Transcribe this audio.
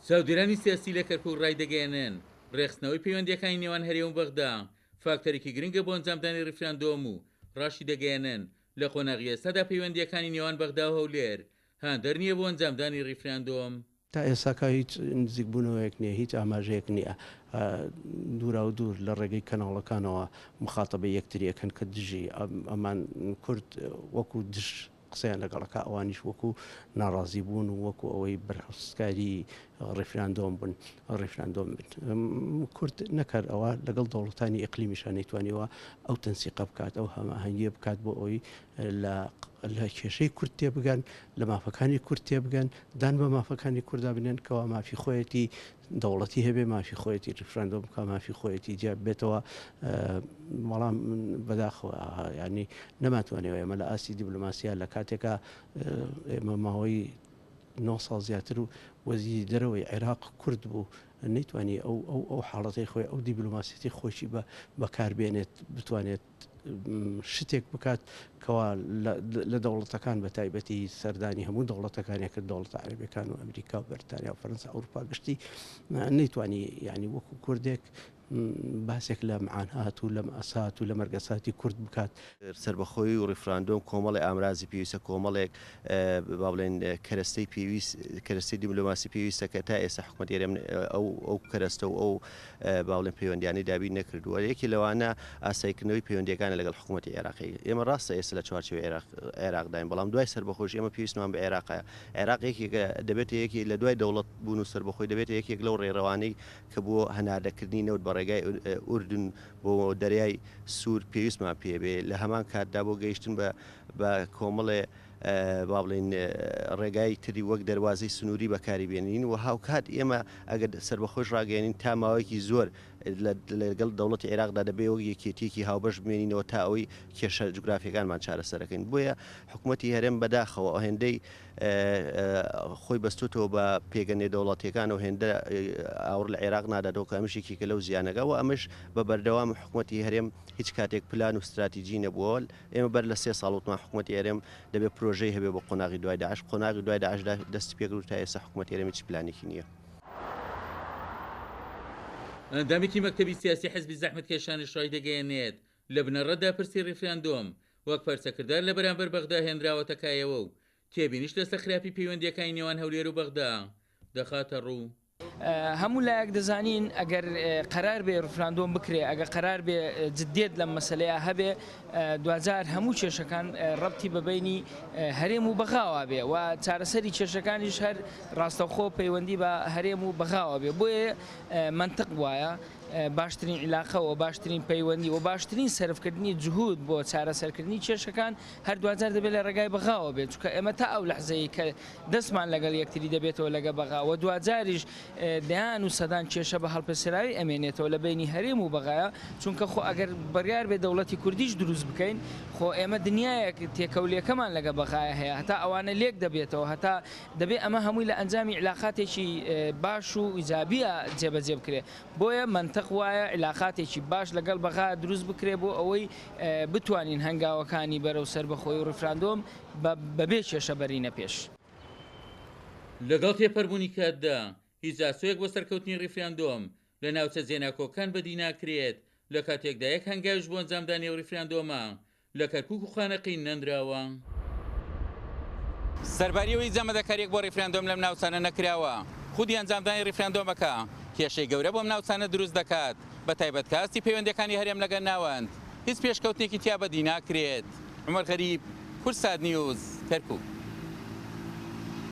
چاودێرانی سیاسی لە کەرکووک ڕایدەگەیەنن ڕێخستنەوەی پەیوەندیەکانی نێوان هەرێم و بەغدا فاکتەرێکی گرنگە بۆ ئەنجامدانی ڕیفراندۆم و ڕاشی دەگەیەنن لە قۆناغی ئێستادا پەیوەندیەکانی نێوان بەغدا و هەولێر هاندەر نییە بۆ ئەنجامدانی ڕیفراندۆم. تا ئێساکە هیچ نزیکبوونەوەیەک نییە، هیچ ئاماژەیەک نییە دوورا و دوور لە ڕێگەی کەناڵەکانەوە مخاتەبە یەکتریەکەن کە دژی ئەمان کورد وەکو دژ قسەیان لەگەڵەکە ئەوانیش وەکو ناڕازی بوون و وەکو ئەوەی بەرهەستکاری ڕیفراندۆم بن ڕیفراندۆم بن. کورد نەکرد ئەوە لەگەڵ دەوڵەتانی ئیقلیمیشان نەیتوانیەوە ئەو تەنسیقە بکات، ئەو هەماهەنگیە بکات بۆ ئەوەی لە کێشەی کورد تێبگەن، لە مافەکانی کورد تێبگەن، دان بە مافەکانی کووردا بنێن کەوا مافی خۆیەتی دەوڵەتی هەبێ، مافی خۆیەتی ڕیفراندۆم بکە، مافی خۆیەتی جیا بێتەوە. بەڵام بەداخەوە ینی نەماتوانێەوە ئێمە لە ئاسی دیبلۆماسیە لە کاتێکە ئێمە ماوەی 9 ساڵ زیاتر و وەزیری دەرەوەی عێراق کورد بوو، نەیتوانی ئەو حاڵەتی خۆی ئەو دیبلۆماسیەتی خۆشی بەکاربێنێت بتوانێت شتێک بکات کەوا لە دەوڵەتەکان بە تایبەتی سەردانی هەموو دەوڵەتەکانێکە دەوڵەتە عەرەبیەکان و ئەمریکا و بەریتانیا و فەرەنسا ئەوروپا گشتی نەیتوانی ینی وەکو کوردێک باسێک لە معانهات و لە مەئسات و لە مەرگەساتی کورد بکات. سربەخۆی و ڕیفراندۆم کۆمەڵی ئامرازی پێویستە، کۆمەڵێک با بڵێن کەرەستەی پێویست، کەرەستەی دیبلۆماسی پێویستە کە تا ئێستا حکومەت ئێرەم ئەو کەرەستە و ئەو با بڵێن پەیوەندیانەی دابین نەکردووە. یەکی لەوانە ئاسایکردنەوەی پەیوەندیەکانە لەگەڵ حکومەتی عێراقی. ئێمە ڕاستە ئێستا لە چوارچێوەی عێراقداین، بەڵام دوای سربەخۆشی ئێمە پێویستمان بە عێراقە. عێراق یەکێکە دەبێت یەکی لە دوای دەوڵەت بوون و سربەخۆی دەبێت یەکێک لەو ڕێڕەوانەی کە بۆ هەناردەکردنی نەوت بە ڕێگای ئوردن بۆ دەریای سوور پێویستمان پێبێ. لە هەمان کاتدا بۆ گەیشتن بە کۆمەڵێ با بڵێن ڕێگای تری وەک دەواازەی سنووری بەکاری بێنین و هاوکات ئێمە ئەگەر سربەخۆش ڕاگەێنین تا ماوەیەکی زۆر لەگەڵ دەوڵەتی عێراقدا دەبێ وەک یەکێتیەکی هاوبەش بمێنینەوە تا ئەوەی کێشە جوگرافیەکانمان چارەسەرەکەین. بۆیە حکوومەتی هەرێم بەداخەوە هێندەی خۆی بەستوتەوە بە پێگەنێ دەوڵەتیەکان و هێندە ئاور لە عێراق ناداتەوە کە ئەمشێکی کە لەو زیانەکە و ئەمش بە بەردەوام حکوومەتی هەرێم هیچ کاتێک پلان و استراتیژی نەبووە. ئێمە بەر لە 3 ساڵوتمان حکوومەتی هەرێم دەبێت پرۆژەی هەبێ بۆ قۆناغی دوای داعش. قۆناغی دوای داعشدا دەستی پێکرد تا ئێستا حکوومەتی هەرێمی هیچ پلانێکی نییە. ئەندامێکی مەکتەبی سیاسی حزبی زەحمەتکێشانی ڕای دەگەیەنێت لە بنەڕەتدا پرسی ڕیفراندۆم وەک پەرچەکردار لە بەرامبەر بەغدا هێنراوەتەکایەوە و تێبینیش لەسەر خراپی پەیوەندیەکانی نێوان هەولێر و بەغدا دەخاتە ڕوو. هەموو لایەک دەزانین ئەگەر قەرار بێ ڕفراندۆم بکرێ، ئەگەر قەرار بێ جدێت لەم مەسەلەیە هەبێ، دوجار هەموو کێشەکان ڕەبتی بەبینی هەرێم و بەغاوە بێ و چارەسەری کێشەکانیش هەر ڕاستەوخۆ پەیوەندی بە هەرێم و بەغاوە بێ. بۆیە منطق وایە باشترین عیلاقە و باشترین پەیوەندی و باشترین سەرفکردنی جهود بۆ چارەسەرکردنی کێشەکان هەر دوجار دەبێت لە ڕێگای بەغاوە بێت، چونکە ئێمە تا ئەو لەحزەیە کە دەستمان لەگەڵ یەکتری دەبێتەوە لەگە بەغاوە دوجاریش دەیان و سەدان کێشە بە هەڵپەسەراوی ئەمێنێتەوە لە بینی هەرێم و بەغایە، چونکە خۆ ئەگەر بەریار بێ دەوڵەتی کوردیش دروست بکەین، خۆ ئێمە دنیایەک تێکەولیەکەمان لەگە بەغایە هەیە، هەتا ئەوانە لێک دەبێتەوە، هەتا دەبێت ئەمە هەمووی لە ئەنجامی علاقاتێکی باش و ئیجابیە جێبەجێ بکرێ. بۆیە منطق وایە علاقاتێکی باش لەگەڵ بەغا دروست بکرێ بۆ ئەوەی بتوانین هەنگاوەکانی بەرەو سەربەخۆی و ڕیفراندۆم بەبێ کێشە بەرینە پێش. لەگەڵ تێپەربوونی کاتدا هیچ ئاسۆیەک بۆ سەرکەوتنی ڕیفراندۆم لە ناوچە جێناکۆکان بەدی ناکرێت لە کاتێکدا یەک هەنگاویش بۆ ئەنجامدانی و ڕیفراندۆمە لە کەرکووک و خانەقین نەندراوە. سەرباریەوەی جەمەدەکاریەک بۆ ڕیفراندۆم لەم ناوچانە نەکراوە. خودی ئەنجامدانی ڕیفراندۆمەکە کێشەی گەورە بۆم ناوچانە دروست دەکات، بە تایبەت کاستی پەیوەندیەکانی هەرێم لەگەڵ ناوەند هیچ پێشکەوتنێکی تیا بەدی ناکرێت. عومەر غەریب، کورسات نیوز، کەرکووک.